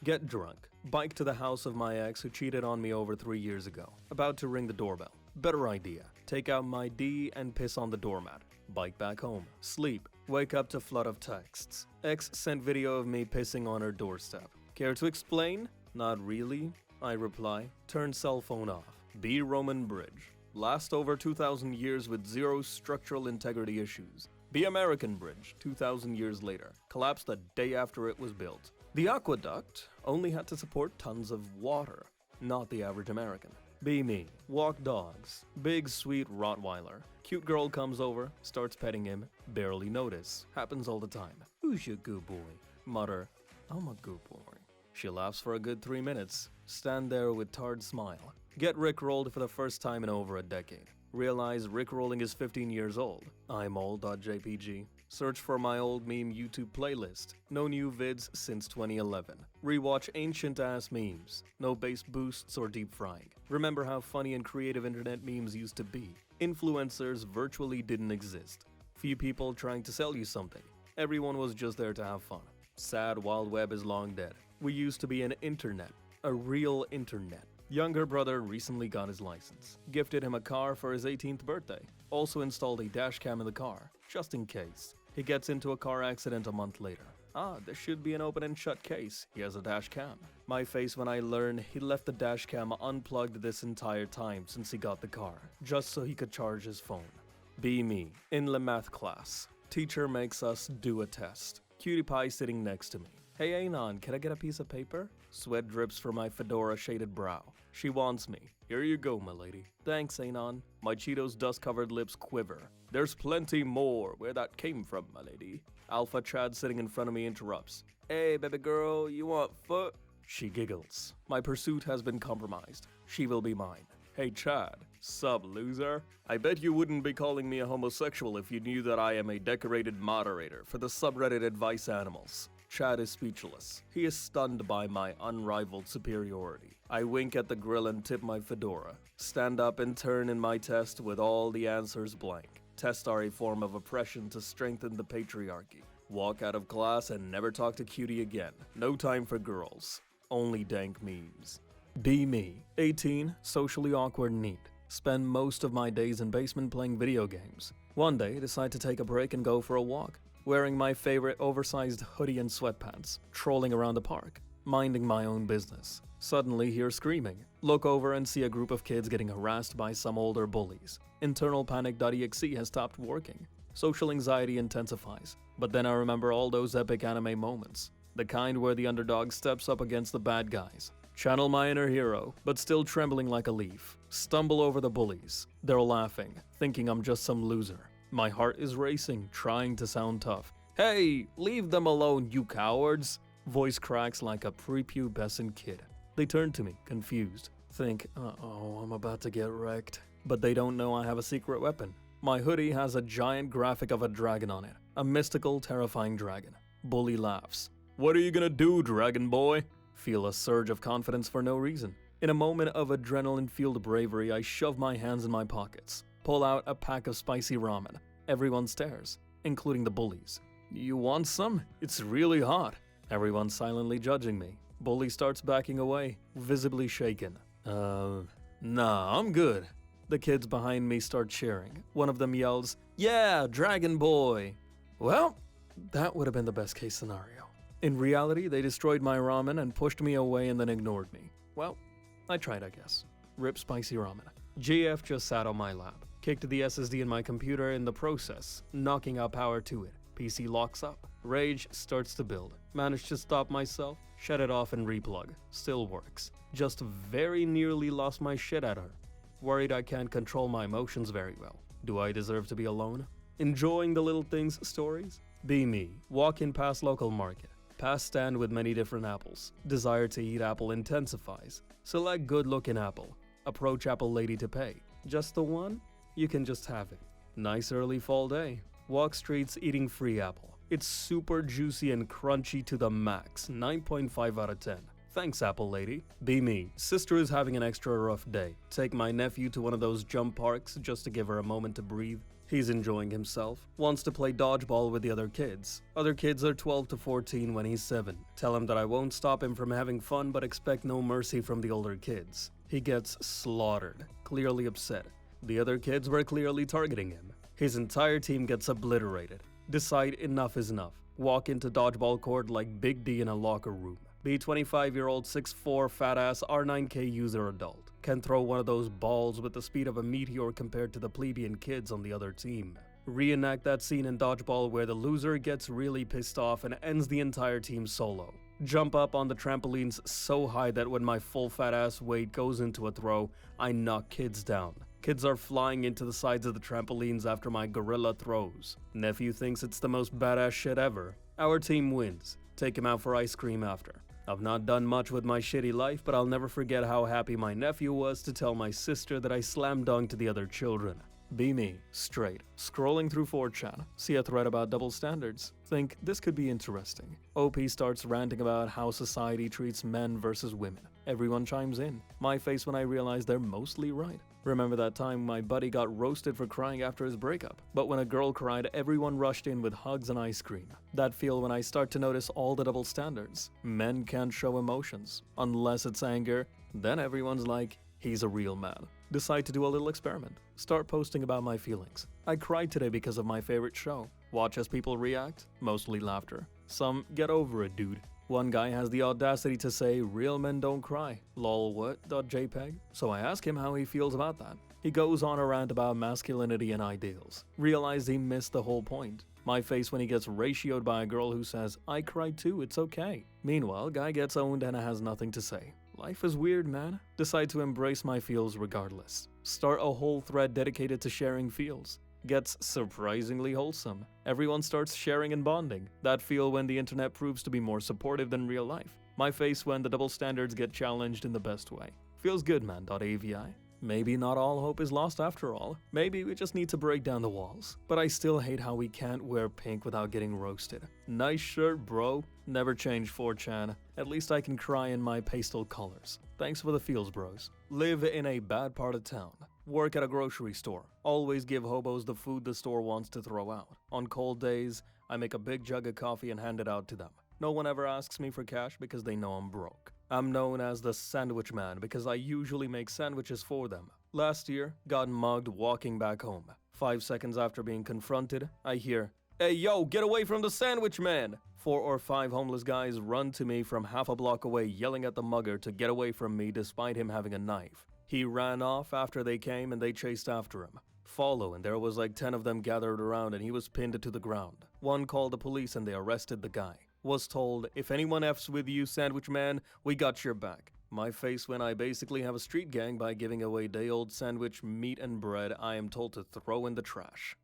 Get drunk. Bike to the house of my ex who cheated on me over 3 years ago. About to ring the doorbell. Better idea. Take out my D and piss on the doormat. Bike back home. Sleep. Wake up to flood of texts. Ex sent video of me pissing on her doorstep. Care to explain? Not really, I reply. Turn cell phone off. B. Roman Bridge. Last over 2,000 years with zero structural integrity issues. B. American Bridge, 2,000 years later. Collapsed the day after it was built. The aqueduct only had to support tons of water, not the average American. Be me. Walk dogs. Big sweet Rottweiler. Cute girl comes over, starts petting him, barely notice. Happens all the time. Who's your good boy? Mutter, I'm a good boy. She laughs for a good 3 minutes. Stand there with tarred smile. Get rickrolled for the first time in over a decade. Realize rickrolling is 15 years old. I'm old.jpg. Search for my old meme YouTube playlist. No new vids since 2011. Rewatch ancient ass memes. No bass boosts or deep frying. Remember how funny and creative internet memes used to be. Influencers virtually didn't exist. Few people trying to sell you something. Everyone was just there to have fun. Sad wild web is long dead. We used to be an internet. A real internet. Younger brother recently got his license. Gifted him a car for his 18th birthday. Also installed a dashcam in the car, just in case. He gets into a car accident a month later. This should be an open and shut case. He has a dashcam. My face when I learned he left the dashcam unplugged this entire time since he got the car, just so he could charge his phone. Be me. In the math class. Teacher makes us do a test. Cutie pie sitting next to me. Hey Anon, can I get a piece of paper? Sweat drips from my fedora shaded brow. She wants me. Here you go, my lady. Thanks, Anon. My Cheetos dust-covered lips quiver. There's plenty more where that came from, my lady. Alpha Chad sitting in front of me interrupts. Hey, baby girl, you want foot? She giggles. My pursuit has been compromised. She will be mine. Hey Chad, sub loser? I bet you wouldn't be calling me a homosexual if you knew that I am a decorated moderator for the subreddit Advice Animals. Chad is speechless. He is stunned by my unrivaled superiority. I wink at the grill and tip my fedora. Stand up and turn in my test with all the answers blank. Tests are a form of oppression to strengthen the patriarchy. Walk out of class and never talk to cutie again. No time for girls. Only dank memes. Be me. 18, socially awkward and neat. Spend most of my days in basement playing video games. One day, decide to take a break and go for a walk. Wearing my favorite oversized hoodie and sweatpants, trolling around the park, minding my own business. Suddenly hear screaming. Look over and see a group of kids getting harassed by some older bullies. Internal panic.exe has stopped working. Social anxiety intensifies. But then I remember all those epic anime moments. The kind where the underdog steps up against the bad guys. Channel my inner hero, but still trembling like a leaf. Stumble over the bullies. They're laughing, thinking I'm just some loser. My heart is racing, trying to sound tough. Hey, leave them alone, you cowards! Voice cracks like a prepubescent kid. They turn to me, confused. Think, uh-oh, I'm about to get wrecked. But they don't know I have a secret weapon. My hoodie has a giant graphic of a dragon on it. A mystical, terrifying dragon. Bully laughs. What are you gonna do, dragon boy? Feel a surge of confidence for no reason. In a moment of adrenaline-fueled bravery, I shove my hands in my pockets. Pull out a pack of spicy ramen. Everyone stares, including the bullies. You want some? It's really hot. Everyone's silently judging me. Bully starts backing away, visibly shaken. Nah, I'm good. The kids behind me start cheering. One of them yells, Yeah, Dragon Boy! Well, that would have been the best case scenario. In reality, they destroyed my ramen and pushed me away and then ignored me. Well, I tried, I guess. Rip spicy ramen. GF just sat on my lap. Kicked the SSD in my computer in the process, knocking out power to it. PC locks up. Rage starts to build. Managed to stop myself, shut it off and replug. Still works. Just very nearly lost my shit at her. Worried I can't control my emotions very well. Do I deserve to be alone? Enjoying the little things stories? Be me. Walk in past local market. Past stand with many different apples. Desire to eat apple intensifies. Select good looking apple. Approach apple lady to pay. Just the one? You can just have it. Nice early fall day. Walk streets eating free apple. It's super juicy and crunchy to the max. 9.5 out of 10. Thanks, apple lady. Be me. Sister is having an extra rough day. Take my nephew to one of those jump parks just to give her a moment to breathe. He's enjoying himself, wants to play dodgeball with the other kids. Other kids are 12 to 14 when he's 7. Tell him that I won't stop him from having fun but expect no mercy from the older kids. He gets slaughtered, clearly upset. The other kids were clearly targeting him. His entire team gets obliterated. Decide enough is enough. Walk into dodgeball court like Big D in a locker room. Be 25-year-old 6'4" fat-ass R9K user adult. Can throw one of those balls with the speed of a meteor compared to the plebeian kids on the other team. Reenact that scene in dodgeball where the loser gets really pissed off and ends the entire team solo. Jump up on the trampolines so high that when my full fat-ass weight goes into a throw, I knock kids down. Kids are flying into the sides of the trampolines after my gorilla throws. Nephew thinks it's the most badass shit ever. Our team wins. Take him out for ice cream after. I've not done much with my shitty life, but I'll never forget how happy my nephew was to tell my sister that I slam dunked the other children. Be me, straight. Scrolling through 4Chan, see a thread about double standards. Think, this could be interesting. OP starts ranting about how society treats men versus women. Everyone chimes in. My face when I realize they're mostly right. Remember that time my buddy got roasted for crying after his breakup? But when a girl cried, everyone rushed in with hugs and ice cream. That feel when I start to notice all the double standards. Men can't show emotions. Unless it's anger, then everyone's like, he's a real man. Decide to do a little experiment. Start posting about my feelings. I cried today because of my favorite show. Watch as people react, mostly laughter. Some get over it, dude. One guy has the audacity to say, real men don't cry. Lol what? .jpg? So I ask him how he feels about that. He goes on a rant about masculinity and ideals. Realize he missed the whole point. My face when he gets ratioed by a girl who says, I cried too, it's okay. Meanwhile, guy gets owned and has nothing to say. Life is weird, man. Decide to embrace my feels regardless. Start a whole thread dedicated to sharing feels. Gets surprisingly wholesome. Everyone starts sharing and bonding. That feel when the internet proves to be more supportive than real life. My face when the double standards get challenged in the best way. Feels good, man. .avi. Maybe not all hope is lost after all. Maybe we just need to break down the walls. But I still hate how we can't wear pink without getting roasted. Nice shirt, bro. Never change 4chan. At least I can cry in my pastel colors. Thanks for the feels, bros. Live in a bad part of town. Work at a grocery store. Always give hobos the food the store wants to throw out. On cold days, I make a big jug of coffee and hand it out to them. No one ever asks me for cash because they know I'm broke. I'm known as the sandwich man because I usually make sandwiches for them. Last year, got mugged walking back home. 5 seconds after being confronted, I hear, "Hey yo, get away from the sandwich man!" 4 or 5 homeless guys run to me from half a block away yelling at the mugger to get away from me despite him having a knife. He ran off after they came and they chased after him. Follow and there was like 10 of them gathered around and he was pinned to the ground. One called the police and they arrested the guy. Was told, if anyone F's with you, sandwich man, we got your back. My face when I basically have a street gang by giving away day-old sandwich meat and bread I am told to throw in the trash.